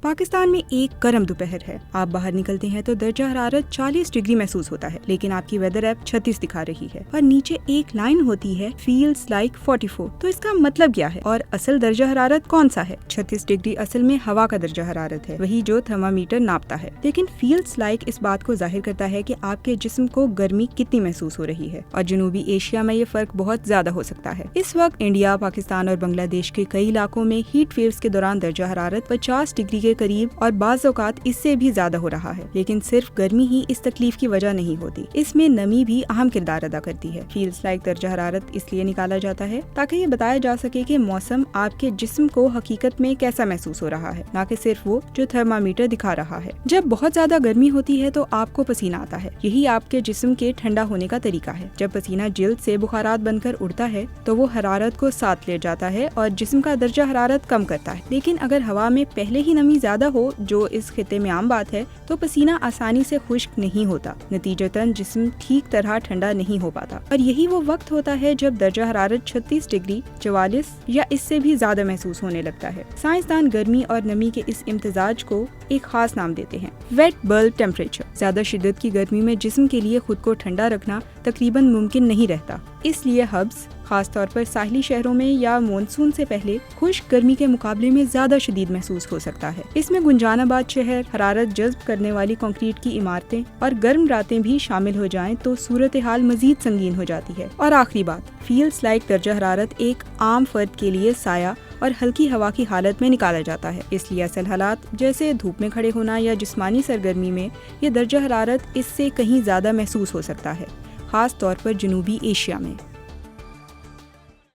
پاکستان میں ایک گرم دوپہر ہے. آپ باہر نکلتے ہیں تو درجہ حرارت 40 ڈگری محسوس ہوتا ہے, لیکن آپ کی ویدر ایپ 36 دکھا رہی ہے اور نیچے ایک لائن ہوتی ہے فیلز لائک 44. تو اس کا مطلب کیا ہے اور اصل درجہ حرارت کون سا ہے؟ 36 ڈگری اصل میں ہوا کا درجہ حرارت ہے, وہی جو تھرمامیٹر ناپتا ہے. لیکن فیلز لائک اس بات کو ظاہر کرتا ہے کہ آپ کے جسم کو گرمی کتنی محسوس ہو رہی ہے, اور جنوبی ایشیا میں یہ فرق بہت زیادہ ہو سکتا ہے. اس وقت انڈیا, پاکستان اور بنگلہ دیش کے کئی علاقوں میں ہیٹ ویوز کے دوران درجہ حرارت 50 ڈگری کے قریب اور بعض اوقات اس سے بھی زیادہ ہو رہا ہے. لیکن صرف گرمی ہی اس تکلیف کی وجہ نہیں ہوتی, اس میں نمی بھی اہم کردار ادا کرتی ہے. فیلز لائک درجہ حرارت اس لیے نکالا جاتا ہے تاکہ یہ بتایا جا سکے کہ موسم آپ کے جسم کو حقیقت میں کیسا محسوس ہو رہا ہے, نہ کہ صرف وہ جو تھرمامیٹر دکھا رہا ہے. جب بہت زیادہ گرمی ہوتی ہے تو آپ کو پسینہ آتا ہے, یہی آپ کے جسم کے ٹھنڈا ہونے کا طریقہ ہے. جب پسینہ جلد سے بخارات بن کر اڑتا ہے تو وہ حرارت کو ساتھ لے جاتا ہے اور جسم کا درجہ حرارت کم کرتا ہے. لیکن اگر ہوا میں پہلے ہی نمی زیادہ ہو, جو اس خطے میں عام بات ہے, تو پسینہ آسانی سے خشک نہیں ہوتا, نتیجتاً جسم ٹھیک طرح ٹھنڈا نہیں ہو پاتا. اور یہی وہ وقت ہوتا ہے جب درجہ حرارت 36 ڈگری 44 یا اس سے بھی زیادہ محسوس ہونے لگتا ہے. سائنسدان گرمی اور نمی کے اس امتزاج کو ایک خاص نام دیتے ہیں, ویٹ بلب ٹیمپریچر. زیادہ شدت کی گرمی میں جسم کے لیے خود کو ٹھنڈا رکھنا تقریباً ممکن نہیں رہتا. اس لیے ہبز خاص طور پر ساحلی شہروں میں یا مونسون سے پہلے خشک گرمی کے مقابلے میں زیادہ شدید محسوس ہو سکتا ہے. اس میں گنجان آباد شہر, حرارت جذب کرنے والی کنکریٹ کی عمارتیں اور گرم راتیں بھی شامل ہو جائیں تو صورتحال مزید سنگین ہو جاتی ہے. اور آخری بات, فیلز لائک درجہ حرارت ایک عام فرد کے لیے سایہ اور ہلکی ہوا کی حالت میں نکالا جاتا ہے. اس لیے اصل حالات جیسے دھوپ میں کھڑے ہونا یا جسمانی سرگرمی میں یہ درجہ حرارت اس سے کہیں زیادہ محسوس ہو سکتا ہے, خاص طور پر جنوبی ایشیا میں.